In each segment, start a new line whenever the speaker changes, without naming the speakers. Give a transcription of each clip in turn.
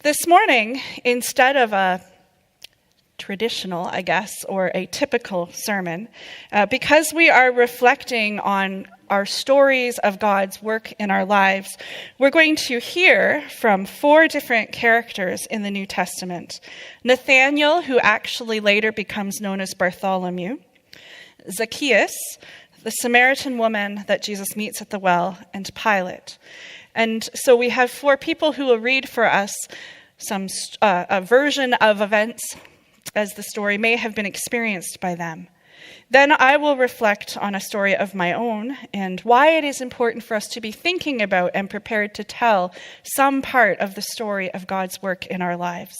This morning, instead of a traditional, or a typical sermon, because we are reflecting on our stories of God's work in our lives, we're going to hear from 4 different characters in the New Testament. Nathanael, who actually later becomes known as Bartholomew, Zacchaeus, the Samaritan woman that Jesus meets at the well, and Pilate. And so we have 4 people who will read for us a version of events as the story may have been experienced by them. Then I will reflect on a story of my own and why it is important for us to be thinking about and prepared to tell some part of the story of God's work in our lives.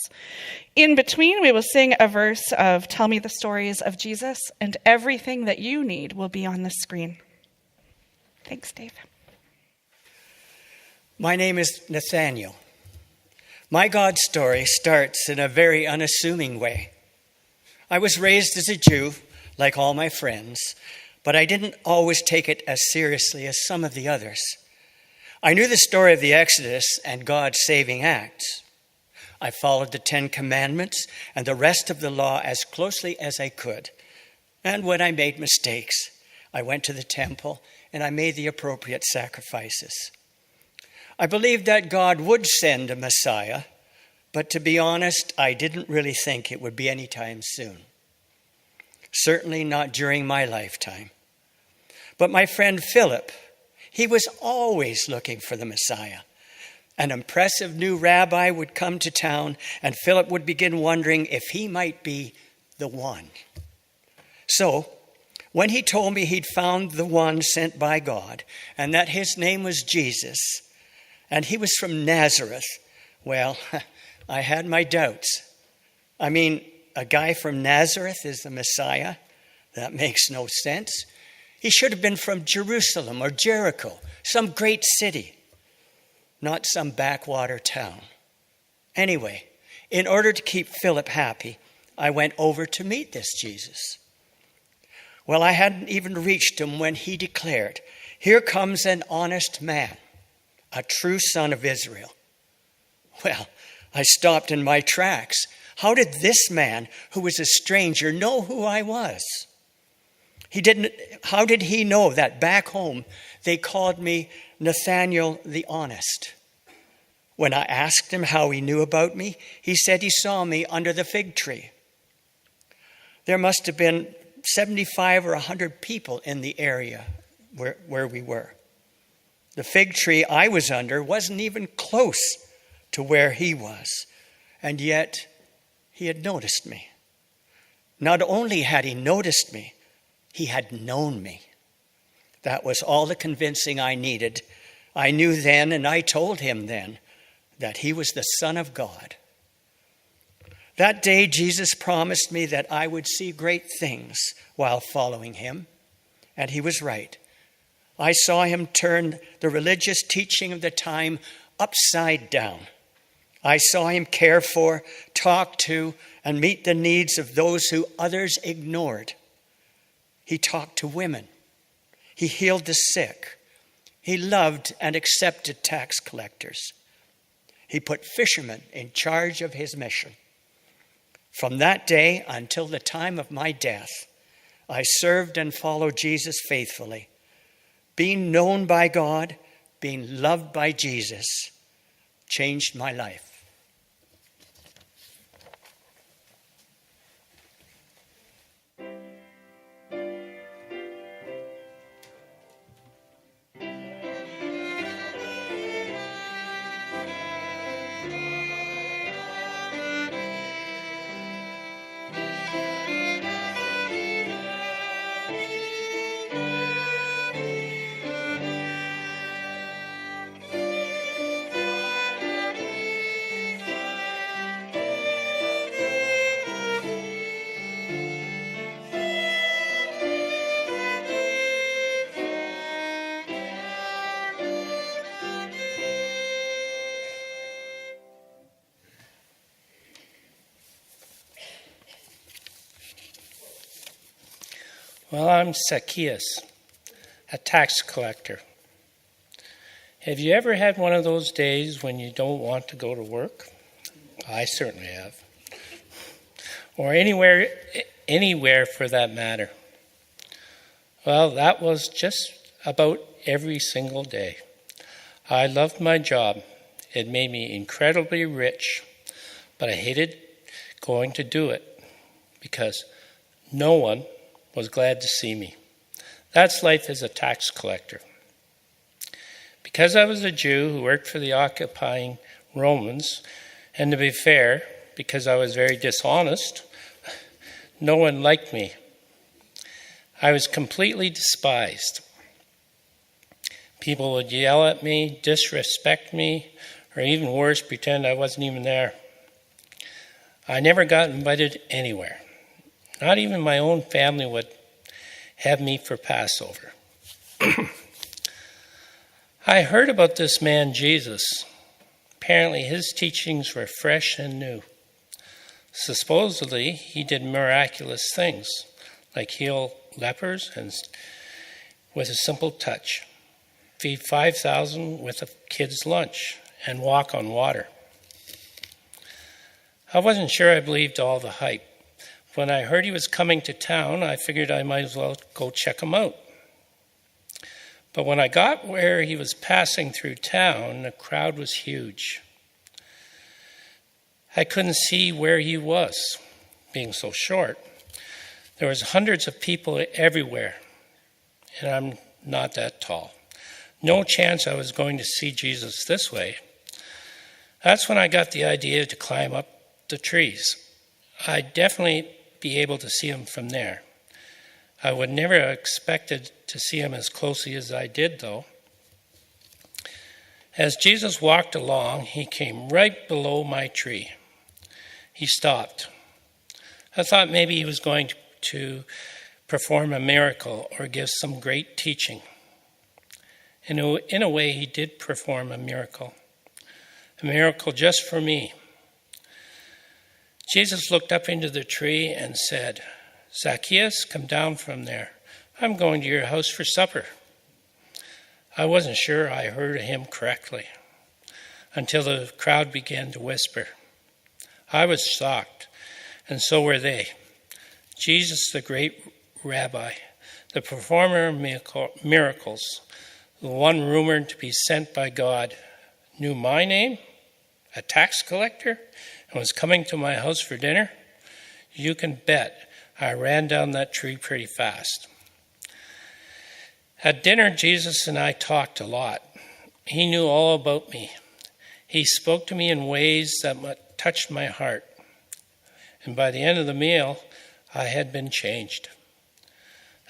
In between, we will sing a verse of Tell Me the Stories of Jesus, and everything that you need will be on the screen. Thanks, Dave.
My name is Nathaniel. My God story starts in a very unassuming way. I was raised as a Jew, like all my friends, but I didn't always take it as seriously as some of the others. I knew the story of the Exodus and God's saving acts. I followed the 10 Commandments and the rest of the law as closely as I could. And when I made mistakes, I went to the temple and I made the appropriate sacrifices. I believed that God would send a Messiah, but to be honest, I didn't really think it would be anytime soon. Certainly not during my lifetime. But my friend Philip, he was always looking for the Messiah. An impressive new rabbi would come to town, and Philip would begin wondering if he might be the one. So, when he told me he'd found the one sent by God, and that his name was Jesus, and he was from Nazareth, well, I had my doubts. I mean, a guy from Nazareth is the Messiah? That makes no sense. He should have been from Jerusalem or Jericho, some great city, not some backwater town. Anyway, in order to keep Philip happy, I went over to meet this Jesus. Well, I hadn't even reached him when he declared, "Here comes an honest man, a true son of Israel." Well, I stopped in my tracks. How did this man, who was a stranger, know who I was? How did he know that back home they called me Nathaniel the Honest? When I asked him how he knew about me, he said he saw me under the fig tree. There must have been 75 or 100 people in the area where we were. The fig tree I was under wasn't even close to where he was, and yet he had noticed me. Not only had he noticed me, he had known me. That was all the convincing I needed. I knew then, and I told him then, that he was the Son of God. That day, Jesus promised me that I would see great things while following him, and he was right. I saw him turn the religious teaching of the time upside down. I saw him care for, talk to, and meet the needs of those who others ignored. He talked to women. He healed the sick. He loved and accepted tax collectors. He put fishermen in charge of his mission. From that day until the time of my death, I served and followed Jesus faithfully. Being known by God, being loved by Jesus, changed my life.
Well, I'm Zacchaeus, a tax collector. Have you ever had one of those days when you don't want to go to work? I certainly have. Or anywhere for that matter. Well, that was just about every single day. I loved my job. It made me incredibly rich, but I hated going to do it because no one was glad to see me. That's life as a tax collector. Because I was a Jew who worked for the occupying Romans, and to be fair, because I was very dishonest, no one liked me. I was completely despised. People would yell at me, disrespect me, or even worse, pretend I wasn't even there. I never got invited anywhere. Not even my own family would have me for Passover. I heard about this man, Jesus. Apparently his teachings were fresh and new. Supposedly, he did miraculous things, like heal lepers and with a simple touch, feed 5,000 with a kid's lunch, and walk on water. I wasn't sure I believed all the hype. When I heard he was coming to town, I figured I might as well go check him out. But when I got where he was passing through town, the crowd was huge. I couldn't see where he was, being so short. There was hundreds of people everywhere, and I'm not that tall. No chance I was going to see Jesus this way. That's when I got the idea to climb up the trees. I'd definitely be able to see him from there. I would never have expected to see him as closely as I did, though. As Jesus walked along, he came right below my tree. He stopped. I thought maybe he was going to perform a miracle or give some great teaching. In a way, he did perform a miracle just for me. Jesus looked up into the tree and said, "Zacchaeus, come down from there. I'm going to your house for supper." I wasn't sure I heard him correctly until the crowd began to whisper. I was shocked, and so were they. Jesus, the great rabbi, the performer of miracles, the one rumored to be sent by God, knew my name, a tax collector, and was coming to my house for dinner. You can bet I ran down that tree pretty fast. At dinner, Jesus and I talked a lot. He knew all about me. He spoke to me in ways that touched my heart. And by the end of the meal, I had been changed.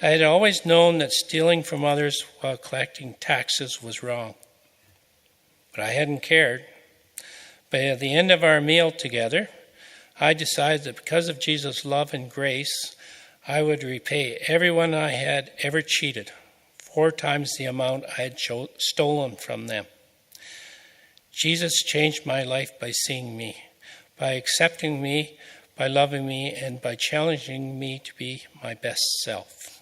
I had always known that stealing from others while collecting taxes was wrong, but I hadn't cared. But at the end of our meal together, I decided that because of Jesus' love and grace, I would repay everyone I had ever cheated, 4 times the amount I had stolen from them. Jesus changed my life by seeing me, by accepting me, by loving me, and by challenging me to be my best self.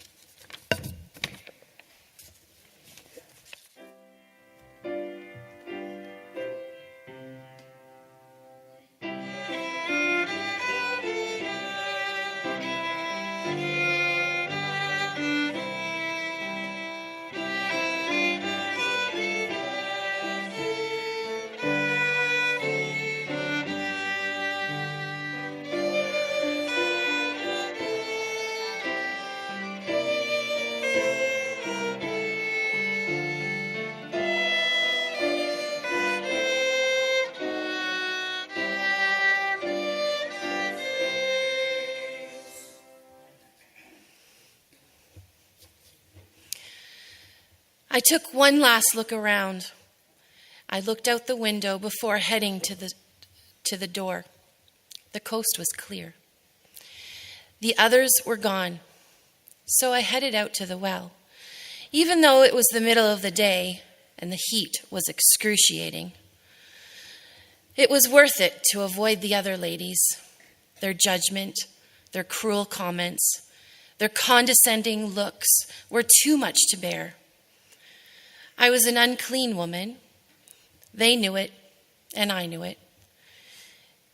I took one last look around. I looked out the window before heading to the door. The coast was clear. The others were gone, so I headed out to the well. Even though it was the middle of the day and the heat was excruciating, it was worth it to avoid the other ladies, their judgment, their cruel comments, their condescending looks were too much to bear. I was an unclean woman. They knew it, and I knew it.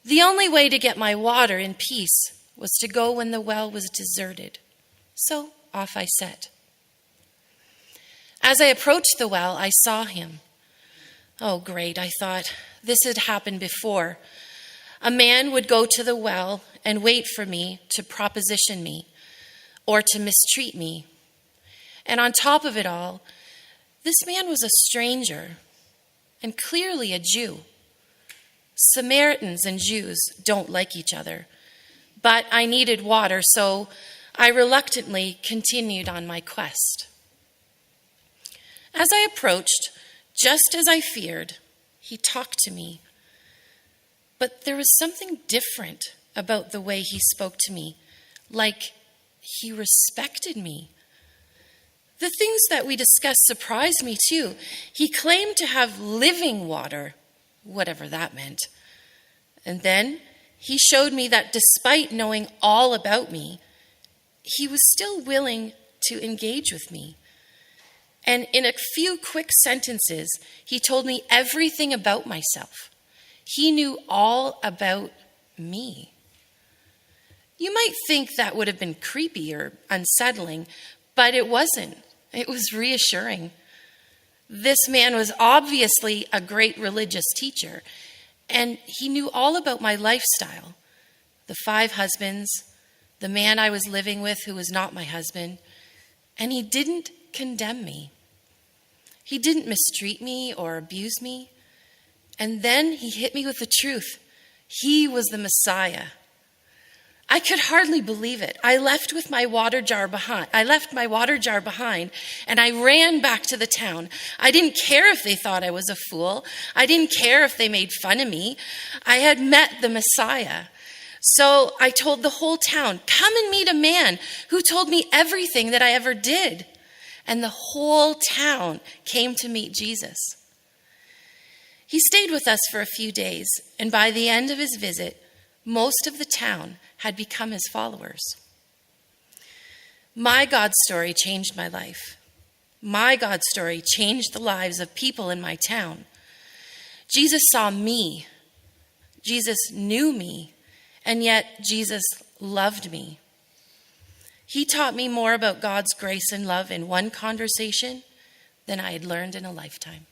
The only way to get my water in peace was to go when the well was deserted. So off I set. As I approached the well, I saw him. Oh, great, I thought. This had happened before. A man would go to the well and wait for me to proposition me or to mistreat me. And on top of it all, this man was a stranger and clearly a Jew. Samaritans and Jews don't like each other, but I needed water, so I reluctantly continued on my quest. As I approached, just as I feared, he talked to me. But there was something different about the way he spoke to me, like he respected me. The things that we discussed surprised me too. He claimed to have living water, whatever that meant. And then he showed me that despite knowing all about me, he was still willing to engage with me. And in a few quick sentences, he told me everything about myself. He knew all about me. You might think that would have been creepy or unsettling, but it wasn't. It was reassuring. This man was obviously a great religious teacher, and he knew all about my lifestyle, the 5 husbands, the man I was living with who was not my husband, and he didn't condemn me. He didn't mistreat me or abuse me. And then he hit me with the truth. He was the Messiah. I could hardly believe it. I left my water jar behind, and I ran back to the town. I didn't care if they thought I was a fool. I didn't care if they made fun of me. I had met the Messiah. So I told the whole town, come and meet a man who told me everything that I ever did. And the whole town came to meet Jesus. He stayed with us for a few days, and by the end of his visit, most of the town had become his followers. My God story changed my life. My God story changed the lives of people in my town. Jesus saw me. Jesus knew me, and yet Jesus loved me. He taught me more about God's grace and love in one conversation than I had learned in a lifetime.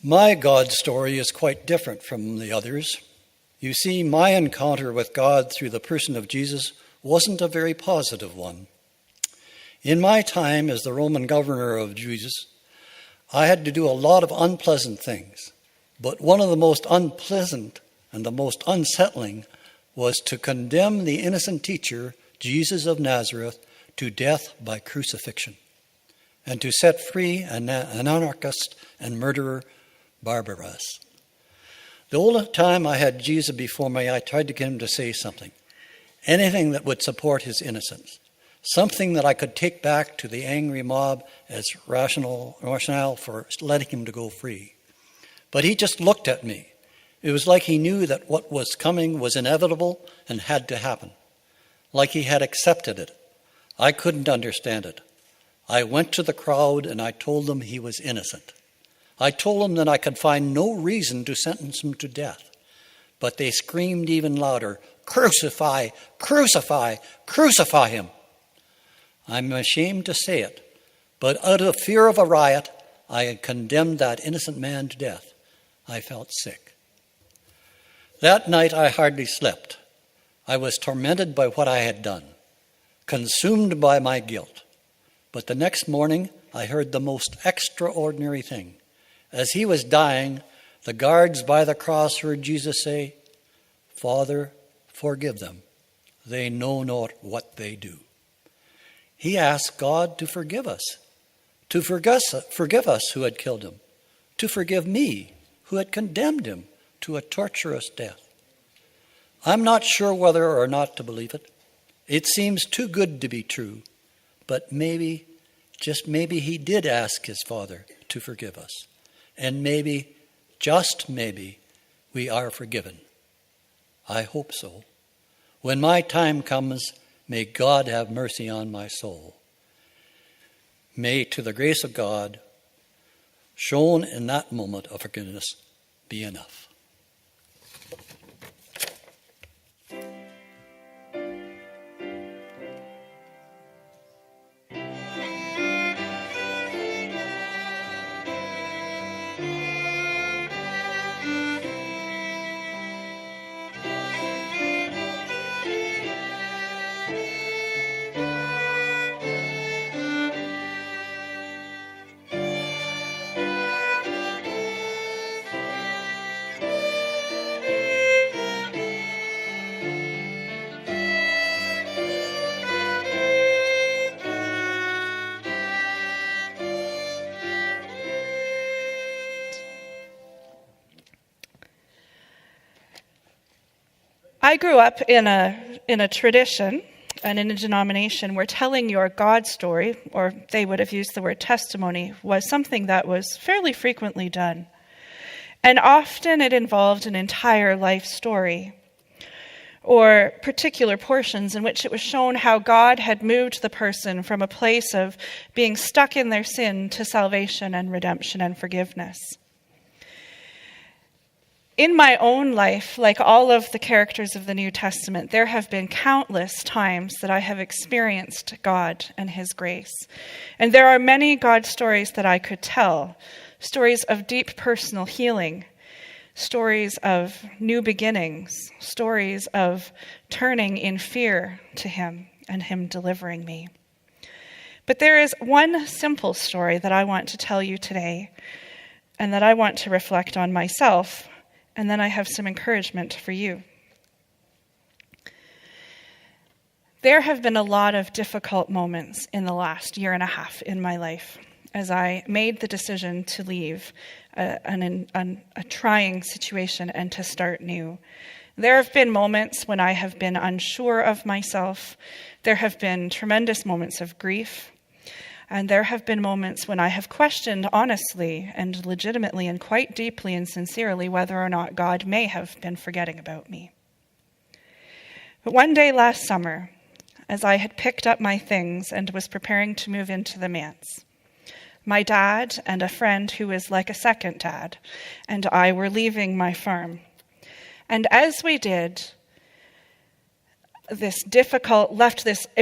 My God story is quite different from the others. You see, my encounter with God through the person of Jesus wasn't a very positive one. In my time as the Roman governor of Jesus, I had to do a lot of unpleasant things. But one of the most unpleasant and the most unsettling was to condemn the innocent teacher, Jesus of Nazareth, to death by crucifixion, and to set free an anarchist and murderer, Barabbas. The whole time I had Jesus before me, I tried to get him to say something, anything that would support his innocence, something that I could take back to the angry mob as rationale for letting him to go free. But he just looked at me. It was like he knew that what was coming was inevitable and had to happen, like he had accepted it. I couldn't understand it. I went to the crowd and I told them he was innocent. I told them that I could find no reason to sentence him to death. But they screamed even louder, "Crucify, crucify, crucify him." I'm ashamed to say it, but out of fear of a riot, I had condemned that innocent man to death. I felt sick. That night I hardly slept. I was tormented by what I had done, consumed by my guilt. But the next morning I heard the most extraordinary thing. As he was dying, the guards by the cross heard Jesus say, "Father, forgive them. They know not what they do. He asked God to forgive us who had killed him, to forgive me who had condemned him to a torturous death. I'm not sure whether or not to believe it. It seems too good to be true, but maybe, just maybe, he did ask his Father to forgive us. And maybe, just maybe, we are forgiven. I hope so. When my time comes, may God have mercy on my soul. May, to the grace of God, shown in that moment of forgiveness, be enough.
I grew up in a tradition and in a denomination where telling your God story, or they would have used the word testimony, was something that was fairly frequently done. And often it involved an entire life story, or particular portions in which it was shown how God had moved the person from a place of being stuck in their sin to salvation and redemption and forgiveness. In my own life, like all of the characters of the New Testament, there have been countless times that I have experienced God and his grace. And there are many God stories that I could tell, stories of deep personal healing, stories of new beginnings, stories of turning in fear to him and him delivering me. But there is one simple story that I want to tell you today, and that I want to reflect on myself. And then I have some encouragement for you. There have been a lot of difficult moments in the last year and a half in my life as I made the decision to leave a trying situation and to start new. There have been moments when I have been unsure of myself. There have been tremendous moments of grief. And there have been moments when I have questioned honestly and legitimately and quite deeply and sincerely whether or not God may have been forgetting about me. But one day last summer, as I had picked up my things and was preparing to move into the manse, my dad and a friend who is like a second dad and I were leaving my farm. And as we did, it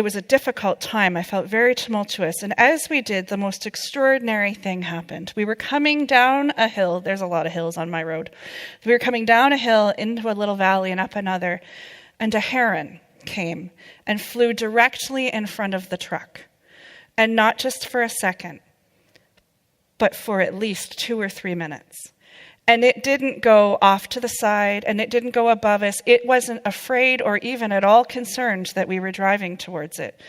was a difficult time. I felt very tumultuous. And as we did, the most extraordinary thing happened. We were coming down a hill. There's a lot of hills on my road. We were coming down a hill into a little valley and up another. And a heron came and flew directly in front of the truck. And not just for a second, but for at least 2 or 3 minutes. And it didn't go off to the side, and it didn't go above us. It wasn't afraid or even at all concerned that we were driving towards it.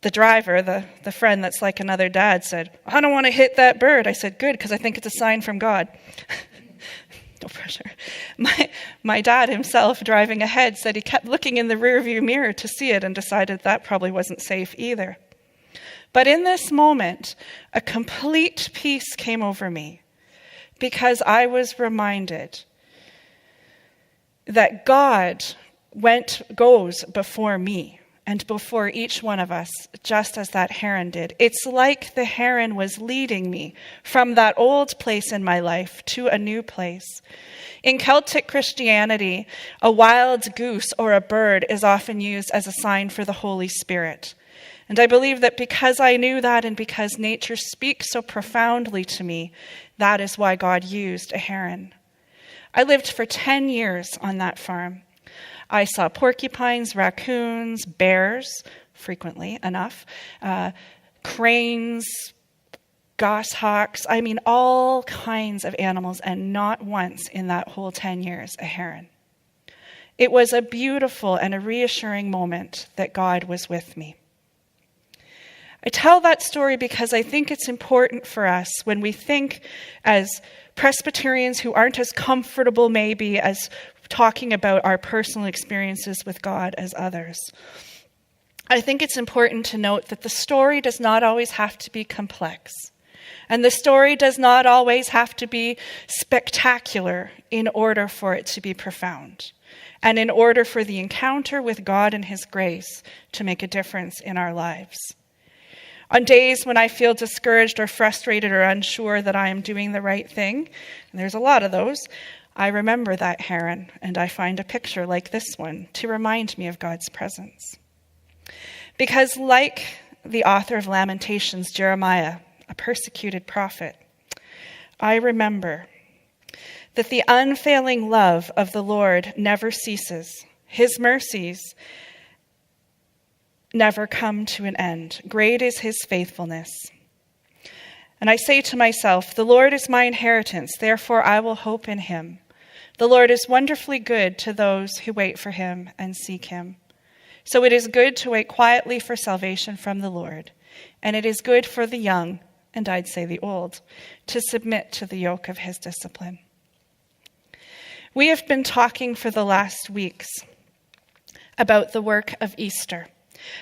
The driver, the friend that's like another dad, said, "I don't want to hit that bird." I said, "Good, because I think it's a sign from God." No pressure. My dad himself, driving ahead, said he kept looking in the rearview mirror to see it and decided that probably wasn't safe either. But in this moment, a complete peace came over me, because I was reminded that God goes before me and before each one of us, just as that heron did. It's like the heron was leading me from that old place in my life to a new place. In Celtic Christianity, a wild goose or a bird is often used as a sign for the Holy Spirit. And I believe that because I knew that and because nature speaks so profoundly to me, that is why God used a heron. I lived for 10 years on that farm. I saw porcupines, raccoons, bears, frequently enough, cranes, goshawks, all kinds of animals, and not once in that whole 10 years a heron. It was a beautiful and a reassuring moment that God was with me. I tell that story because I think it's important for us when we think as Presbyterians who aren't as comfortable maybe as talking about our personal experiences with God as others. I think it's important to note that the story does not always have to be complex. And the story does not always have to be spectacular in order for it to be profound. And in order for the encounter with God and his grace to make a difference in our lives. On days when I feel discouraged or frustrated or unsure that I am doing the right thing, and there's a lot of those, I remember that heron and I find a picture like this one to remind me of God's presence. Because like the author of Lamentations, Jeremiah, a persecuted prophet, I remember that the unfailing love of the Lord never ceases. His mercies never come to an end. Great is his faithfulness. And I say to myself, the Lord is my inheritance, therefore I will hope in him. The Lord is wonderfully good to those who wait for him and seek him. So it is good to wait quietly for salvation from the Lord, and it is good for the young, and I'd say the old, to submit to the yoke of his discipline. We have been talking for the last weeks about the work of Easter.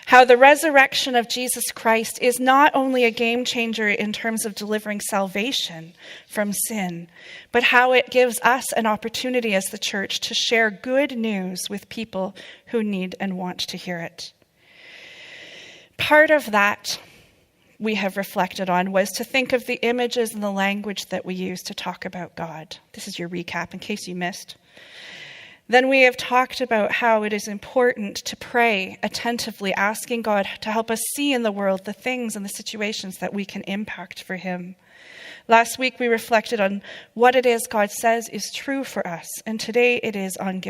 How the resurrection of Jesus Christ is not only a game changer in terms of delivering salvation from sin, but how it gives us an opportunity as the church to share good news with people who need and want to hear it. Part of that we have reflected on was to think of the images and the language that we use to talk about God. This is your recap in case you missed. Then we have talked about how it is important to pray attentively, asking God to help us see in the world the things and the situations that we can impact for him. Last week we reflected on what it is God says is true for us, and today it is on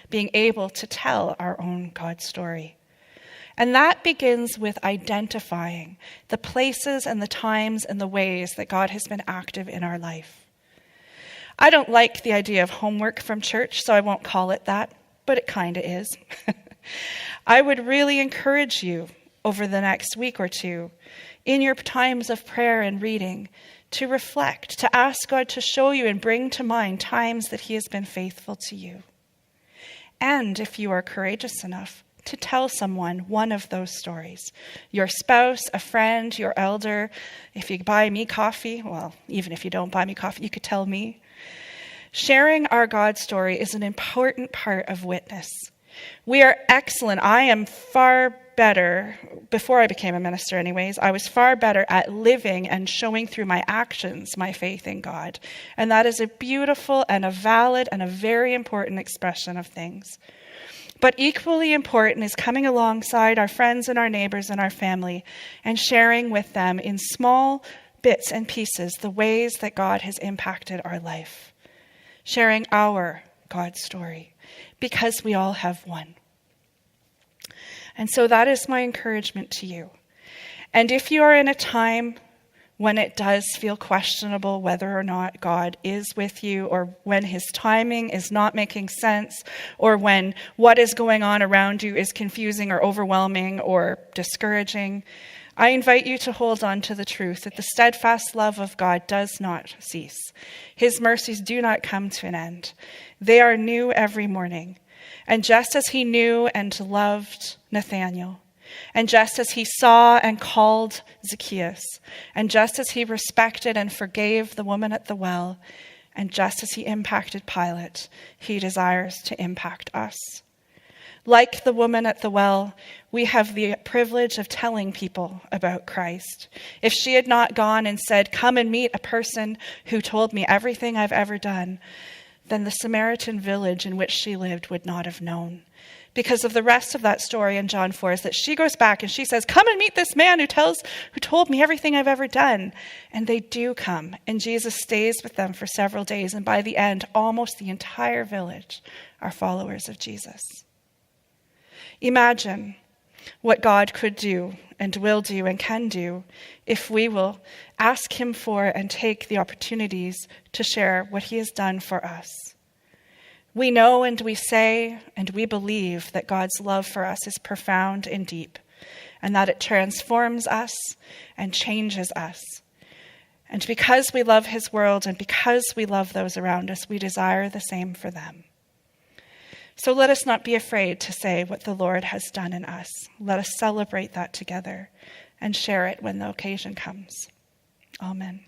being able to tell our own God story. And that begins with identifying the places and the times and the ways that God has been active in our life. I don't like the idea of homework from church, so I won't call it that, but it kind of is. I would really encourage you over the next week or two, in your times of prayer and reading, to reflect, to ask God to show you and bring to mind times that he has been faithful to you. And if you are courageous enough, to tell someone one of those stories. Your spouse, a friend, your elder. If you buy me coffee, well, even if you don't buy me coffee, you could tell me. Sharing our God story is an important part of witness. We are excellent. I am far better, before I became a minister anyways, I was far better at living and showing through my actions my faith in God. And that is a beautiful and a valid and a very important expression of things. But equally important is coming alongside our friends and our neighbors and our family and sharing with them in small bits and pieces the ways that God has impacted our life. Sharing our God story, because we all have one. And so that is my encouragement to you. And if you are in a time when it does feel questionable whether or not God is with you, or when his timing is not making sense, or when what is going on around you is confusing or overwhelming or discouraging, I invite you to hold on to the truth that the steadfast love of God does not cease. His mercies do not come to an end. They are new every morning. And just as he knew and loved Nathanael, and just as he saw and called Zacchaeus, and just as he respected and forgave the woman at the well, and just as he impacted Pilate, he desires to impact us. Like the woman at the well, we have the privilege of telling people about Christ. If she had not gone and said, "Come and meet a person who told me everything I've ever done," then the Samaritan village in which she lived would not have known. Because of the rest of that story in John 4 is that she goes back and she says, "Come and meet this man who told me everything I've ever done." And they do come, and Jesus stays with them for several days, and by the end, almost the entire village are followers of Jesus. Imagine what God could do and will do and can do if we will ask him for and take the opportunities to share what he has done for us. We know and we say and we believe that God's love for us is profound and deep, and that it transforms us and changes us. And because we love his world and because we love those around us, we desire the same for them. So let us not be afraid to say what the Lord has done in us. Let us celebrate that together and share it when the occasion comes. Amen.